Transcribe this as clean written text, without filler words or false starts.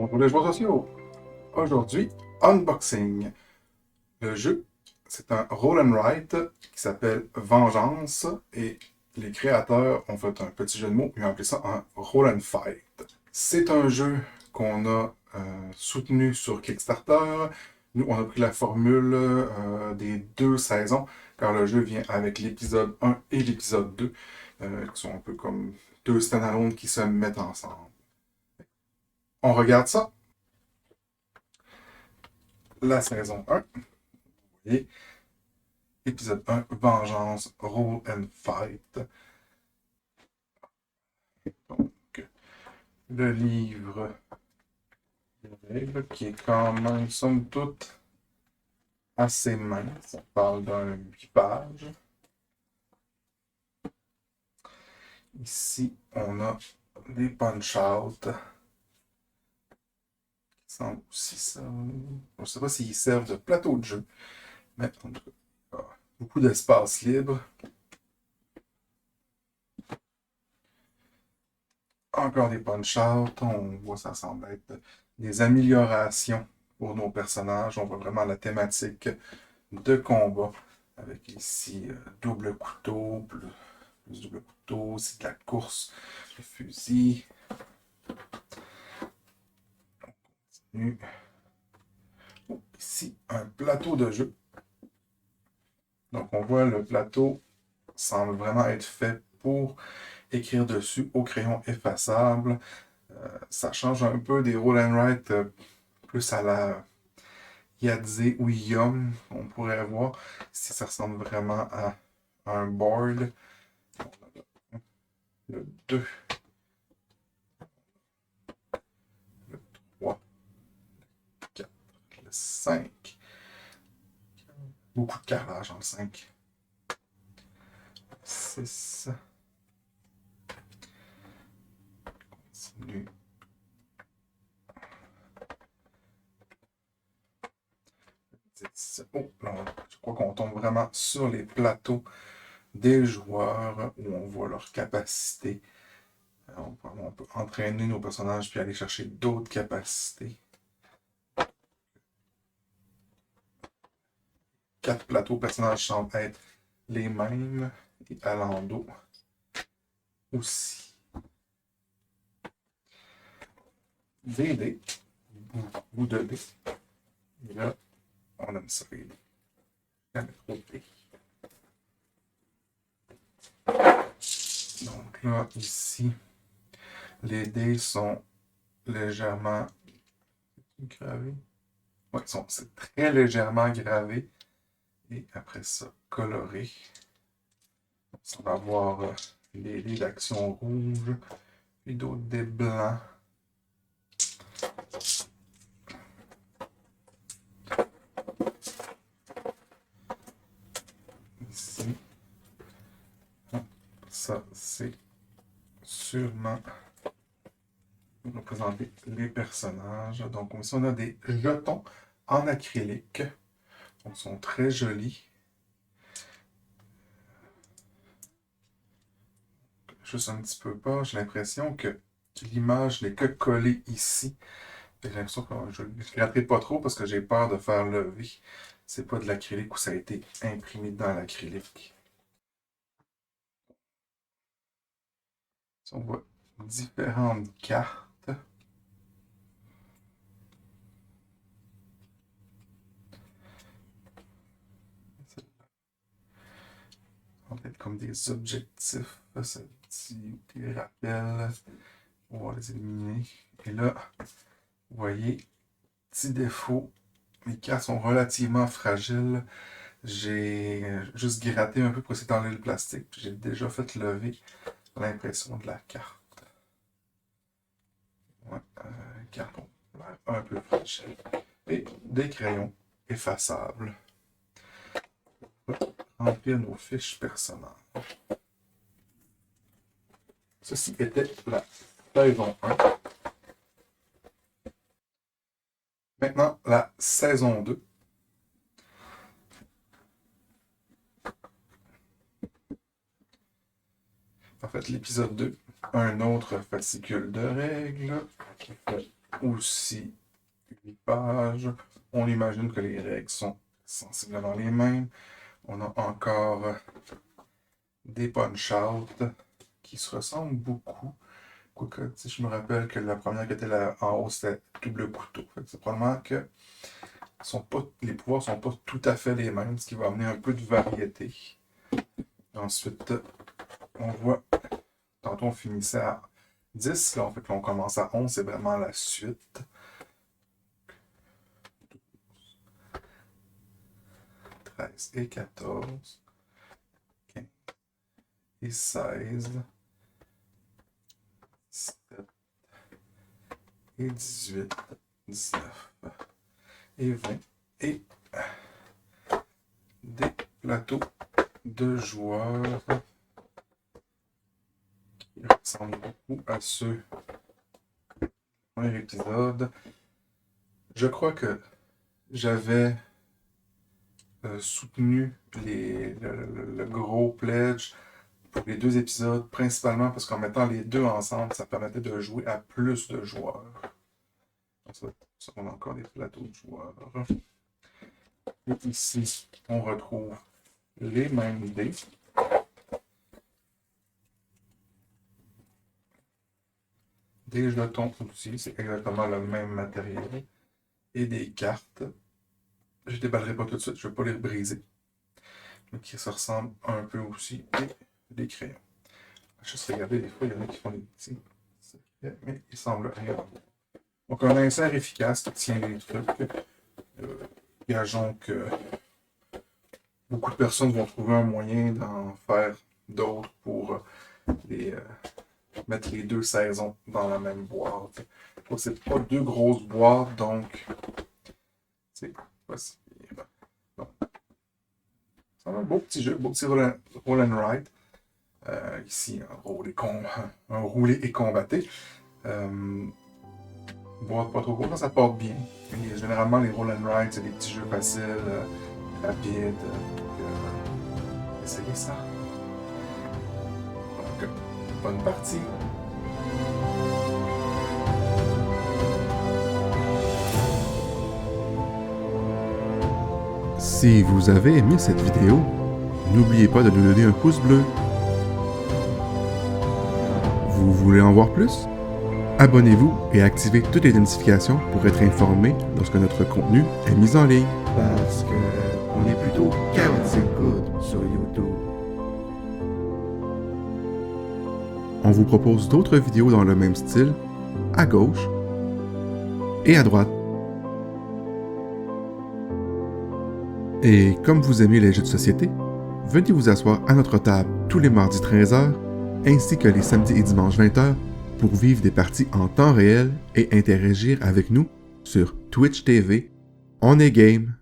Bonjour les joueurs sociaux. Aujourd'hui, unboxing. Le jeu, c'est un roll and write qui s'appelle Vengeance et les créateurs ont fait un petit jeu de mots et ont appelé ça un roll and fight. C'est un jeu qu'on a soutenu sur Kickstarter. Nous, on a pris la formule des 2 saisons car le jeu vient avec l'épisode 1 et l'épisode 2 qui sont un peu comme 2 standalones qui se mettent ensemble. On regarde ça. La saison 1. Et épisode 1, Vengeance, Roll and Fight. Donc, le livre de règles qui est quand même, somme toute, assez mince. On parle d'un 8 pages. Ici, on a des punch-out. Qui semblent aussi servir. Je ne sais pas s'ils servent de plateau de jeu, mais en tout cas, beaucoup d'espace libre. Encore des punch-out. On voit ça semble être des améliorations pour nos personnages. On voit vraiment la thématique de combat avec ici double couteau, plus double couteau, c'est de la course, le fusil. On continue. Oh, ici, un plateau de jeu. Donc on voit le plateau semble vraiment être fait pour écrire dessus au crayon effaçable. Ça change un peu des roll and write plus à la Yadze ou Yum, on pourrait voir si ça ressemble vraiment à un board. Le 2, le 3, le 4, le 5. Beaucoup de carrelage dans le 5. 6. Continue. Oh, là, je crois qu'on tombe vraiment sur les plateaux des joueurs où on voit leur capacité. On peut entraîner nos personnages puis aller chercher d'autres capacités. 4 plateaux personnages semblent être les mêmes. Et Alando aussi. Des dés. Beaucoup de dés. Et là, on aime ça, les dés. Jamais trop de dés. Donc là, ici, les dés sont légèrement gravés. Oui, c'est très légèrement gravé. Et après ça, coloré. On va avoir les dés d'action rouge, puis d'autres dés blancs. Ici. Ça, c'est sûrement représenter les personnages. Donc, ici, on a des jetons en acrylique. Donc, ils sont très jolis. Juste un petit peu pas, j'ai l'impression que l'image n'est que collée ici. J'ai l'impression que je ne gratterai pas trop parce que j'ai peur de faire lever. C'est pas de l'acrylique où ça a été imprimé dans l'acrylique. On voit différentes cartes. Ça va être comme des objectifs. Ça dit des rappels. On va les éliminer. Et là, vous voyez, petit défaut. Les cartes sont relativement fragiles. J'ai juste gratté un peu pour essayer d'enlever le plastique. J'ai déjà fait lever l'impression de la carte. Ouais, carton un peu fragile. Et des crayons effaçables. Remplir nos fiches personnelles. Ceci était la saison 1. Maintenant, la saison 2. En fait, l'épisode 2, un autre fascicule de règles qui fait aussi 8 pages. On imagine que les règles sont sensiblement les mêmes. On a encore des punch-out qui se ressemblent beaucoup. Quoique, je me rappelle que la première qui était là en haut, c'était double couteau. C'est probablement que les pouvoirs sont pas tout à fait les mêmes, ce qui va amener un peu de variété. Ensuite, on voit, tantôt on finissait à 10, là, en fait, on commence à 11, c'est vraiment la suite. 13 et 14, 15 et 16, 17 et 18, 19 et 20, et des plateaux de joueurs qui ressemblent beaucoup à ceux du premier épisode. Je crois que j'avais soutenu le gros pledge pour les 2 épisodes, principalement parce qu'en mettant les 2 ensemble, ça permettait de jouer à plus de joueurs. Donc ça, on a encore des plateaux de joueurs. Et ici, on retrouve les mêmes dés. Des jetons aussi, c'est exactement le même matériel. Et des cartes. Je ne déballerai pas tout de suite, je ne vais pas les briser. Mais qui se ressemblent un peu aussi. Et des crayons. Juste regarder, des fois, il y en a qui font des petits secrets, mais ils semblent rien. Donc, un insert efficace qui tient les trucs. Gageons que beaucoup de personnes vont trouver un moyen d'en faire d'autres pour mettre les 2 saisons dans la même boîte. C'est pas 2 grosses boîtes, donc c'est pas si pire. Donc, c'est un beau petit jeu, beau petit roll and write. Ici, un roulé et combatté. Boîte pas trop gros, ça porte bien. Et généralement, les roll and write, c'est des petits jeux faciles, rapides. Essayez ça. Donc, bonne partie. Si vous avez aimé cette vidéo, n'oubliez pas de nous donner un pouce bleu. Vous voulez en voir plus? Abonnez-vous et activez toutes les notifications pour être informé lorsque notre contenu est mis en ligne. Parce que on est plutôt chaotic good sur YouTube. On vous propose d'autres vidéos dans le même style, à gauche et à droite. Et comme vous aimez les jeux de société, venez vous asseoir à notre table tous les mardis 13h ainsi que les samedis et dimanches 20h pour vivre des parties en temps réel et interagir avec nous sur Twitch TV, On est Game.